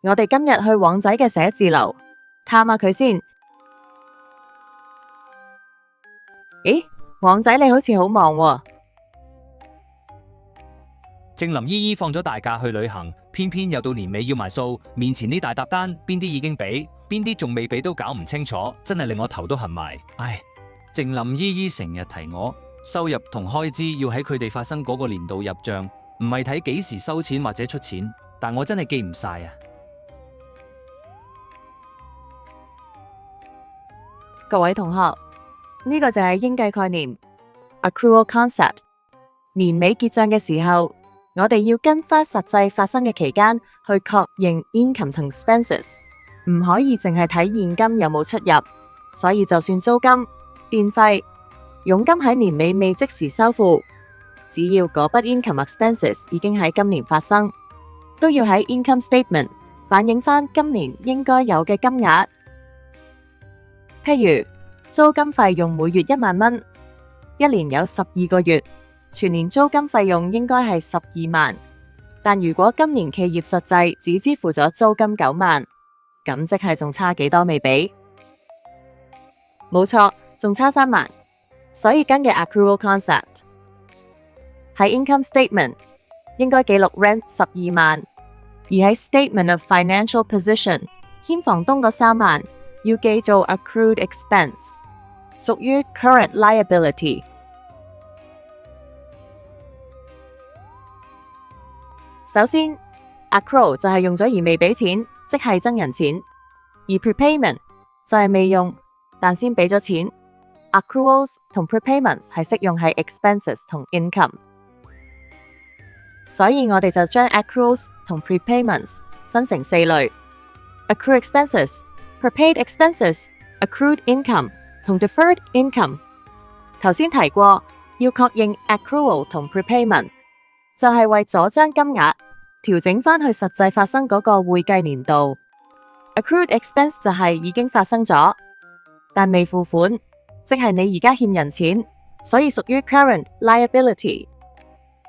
我哋今日去旺仔嘅寫字樓探下佢先。咦，旺仔你好似好忙喎。正林姨姨放咗大假去旅行，偏偏又到年尾要埋數，面前呢大沓單，邊啲已經俾，邊啲仲未俾都搞唔清楚，真係令我頭都痕埋。唉，正林姨姨成日提我，收入同開支要喺佢哋發生嗰個年度入賬，唔係睇幾時收錢或者出錢，但我真係記唔晒啊！各位同學，呢個就係應計概念 accrual concept。年尾結賬嘅時候，我哋要跟翻實際發生嘅期間去確認 income 同 expenses， 唔可以淨係睇現金有冇出入。所以就算租金、電費、佣金喺年尾未即時收付，只要嗰筆 income expenses 已經喺今年發生，都要喺 income statement 反映翻今年應該有嘅金額。譬如租金費用每月1萬蚊，一年有12個月，全年租金費用應該係12萬。但如果今年企業實際只支付咗租金9萬，咁即係仲差幾多未俾？冇錯，仲差3萬。所以跟嘅 accrual concept 喺 income statement 應該記錄 rent 12萬，而喺 statement of financial position 欠房東嗰3萬要記做 accrued expense， 屬於 current liability。首先 accrual 就係用咗而未俾錢，即係真人錢；而 prepayment 就係未用但先俾咗錢。accruals 同 prepayments 係適用喺 expenses 同 income， 所以我哋就將 accruals 同 prepayments 分成4類：accrued expenses、prepaid expenses、accrued income 同 deferred income。頭先提過，要確認 accrual 同 prepayment， 就係為咗將金額調整返去實際發生嗰個會計年度。accrued expense 就係已經發生咗，但未付款，即係你而家欠人錢，所以屬於 current liability。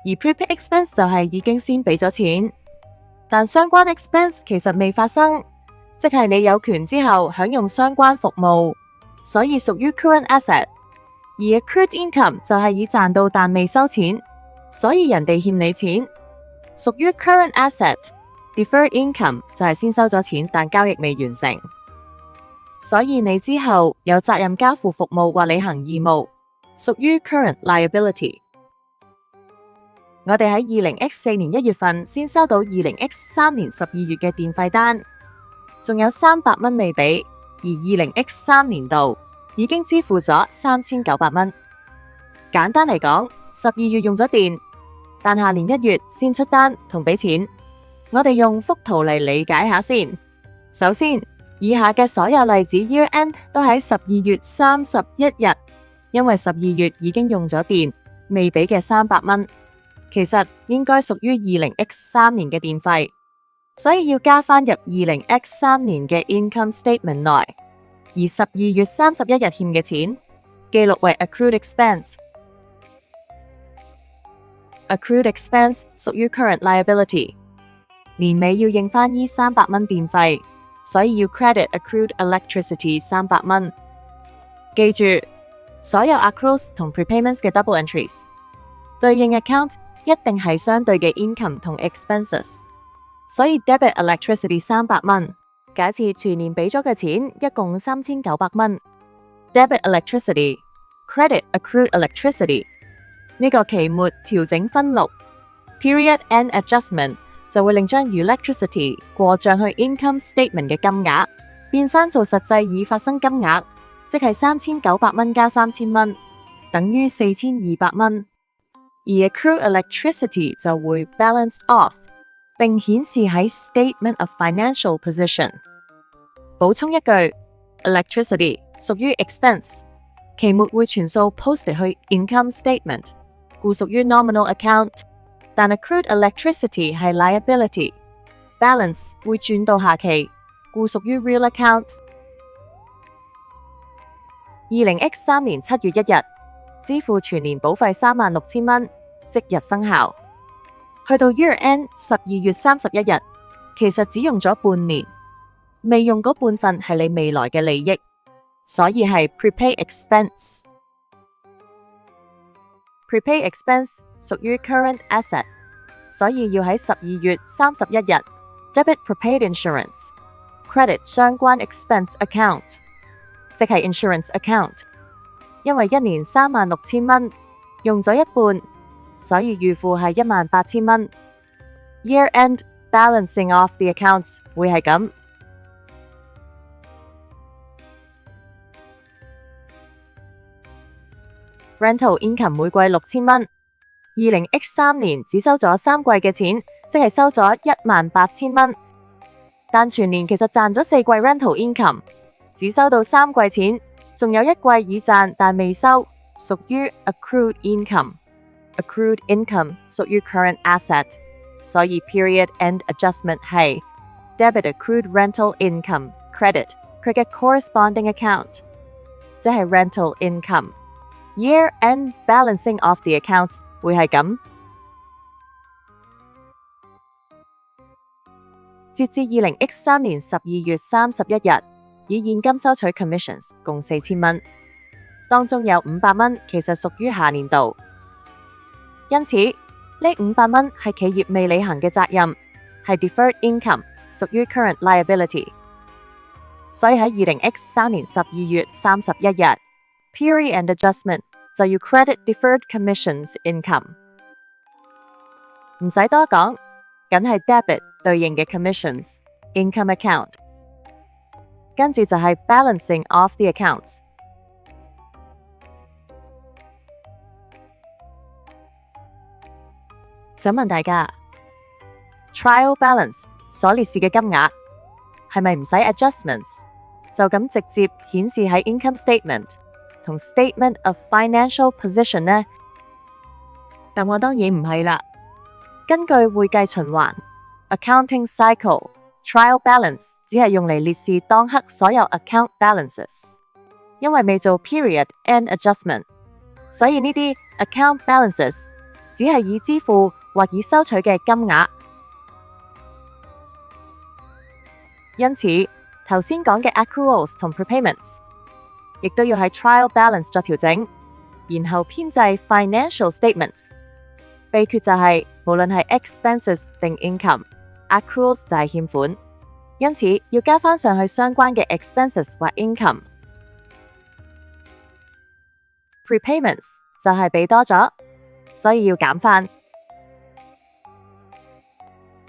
而 prepaid expense 就係已經先俾咗錢，但相關 expense 其實未發生，即係你有權之後享用相關服務，所以屬於 current asset。而 accrued income 就係已賺到但未收錢，所以人哋欠你錢，屬於 current asset。deferred income 就係先收咗錢但交易未完成，所以你之後有責任交付服務或履行義務，屬於 current liability。我哋喺20X4年1月份先收到20X3年12月嘅電費單，仲有300蚊未俾，而20X3年度已經支付咗3900蚊。簡單嚟講，12月用咗電，但下年1月先出單同俾錢。我哋用幅圖嚟理解下先。首先，以下嘅所有例子 year end 都喺12月31日，因為12月已經用咗電，未俾嘅300蚊，其實應該屬於20X3年嘅電費，所以要加返入20X3年嘅 income statement 內。而12月31日欠嘅錢，記錄為 accrued expense。accrued expense 屬於 current liability。年尾要應返依300蚊電費，所以要 credit accrued electricity 300蚊。記住，所有 accruals 同 prepayments 嘅 double entries 對應 account 一定係相對嘅 income 同 expenses， 所以 debit electricity 300蚊。假設全年俾咗嘅錢一共3900蚊 ，debit electricity credit accrued electricity 呢個期末調整分錄 period end adjustment 就會令將 electricity 過帳去 income statement 嘅金額變返做實際已發生金額，即係3900蚊加3000蚊，等於4200蚊。而 accrued electricity 就會 balance off， 並顯示喺 statement of financial position。補充一句 ，electricity 屬於 expense， 期末會全數 post 去 income statement， 故屬於 nominal account。但 accrued electricity 係 liability，balance 會轉到下期，故屬於 real account。20X3年7月1日支付全年保費36000蚊，即日生效。去到 year end 12月31日，其實只用咗半年，未用嗰半份係你未來嘅利益，所以係 prepaid expense。prepaid expense 屬於 current asset， 所以要喺12月31日 debit prepaid insurance， credit 相關 expense account， 即係 insurance account。因為一年36,000蚊，用咗一半，所以預付係18,000蚊。Year end balancing off the accounts 會係咁。Rental income 每季6,000蚊，20X3年只收咗3季嘅錢，即係收咗18,000蚊。但全年其實賺咗4季 rental income， 只收到3季錢，仲有1季已賺但未收，屬於 accrued income。accrued income 屬於 current asset， 所以 period end adjustment 係 debit accrued rental income credit 佢嘅 corresponding account， 即係 rental income。Year end balancing of the accounts 會係咁。截至20X3年12月31日，以現金收取 commissions 共4,000蚊，當中有500蚊其實屬於下年度，因此呢500蚊係企業未履行嘅責任，係 deferred income， 屬於 current liability。所以喺20X3年12月31日 period end adjustment 就要 credit deferred commissions income， 唔使多講，梗係 debit 對應嘅 commissions income account， 跟住就係 balancing off the accounts。想問大家 trial balance 所列示嘅金額係咪唔使 adjustments， 就咁直接顯示喺 income statement同 statement of financial position 呢？答案當然唔係啦。根據會計循環 accounting cycle， trial balance 只係用嚟列示當刻所有 account balances， 因為未做 period end adjustment， 所以呢啲 account balances 只係已支付或已收取嘅金額。因此頭先講嘅 accruals 同 prepayments亦都要喺 trial balance 作調整，然後編製 financial statements。秘訣就係無論係 expenses 定 income，accruals 就係欠款，因此要加返上去相關嘅 expenses 或 income。prepayments 就係俾多咗，所以要減返。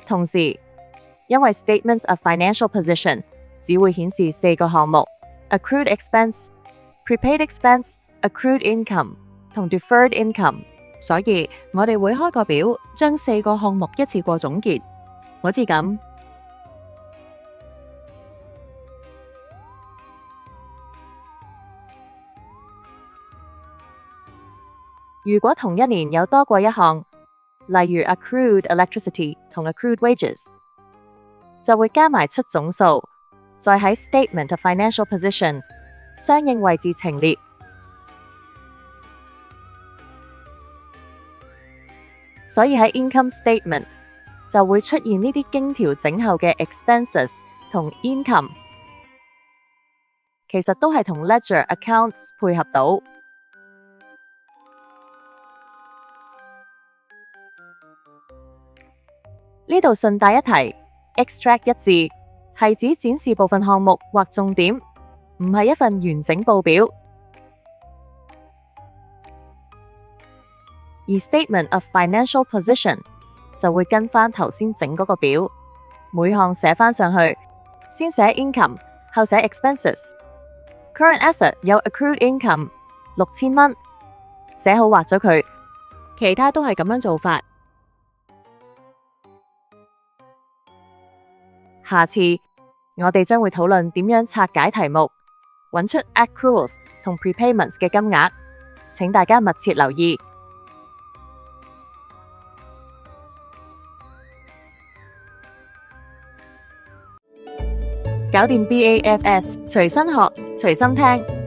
同時，因為 statements of financial position 只會顯示4個項目 accrued expense、prepaid expense、accrued income 同 deferred income， 所以我哋會開個表，將4個項目一次過總結，好似咁。如果同一年有多過一項，例如 accrued electricity 同 accrued wages， 就會加埋出總數，再喺 statement of financial position 相應位置陳列。所以喺 income statement 就會出現呢啲經調整後嘅 expenses 同 income， 其實都係同 ledger accounts 配合到。呢度順帶一提 ，extract 一字係指展示部分項目或重點，唔係一份完整報表。而 statement of financial position 就會跟返頭先整嗰個表，每項寫返上去，先寫 income， 後寫 expenses。current asset 有 accrued income 6,000蚊，寫好畫咗佢，其他都係咁樣做法。下次我哋將會討論點樣拆解題目，揾出 accruals 同 prepayments 嘅金額，請大家密切留意。搞掂 BAFS，隨身學，隨心聽。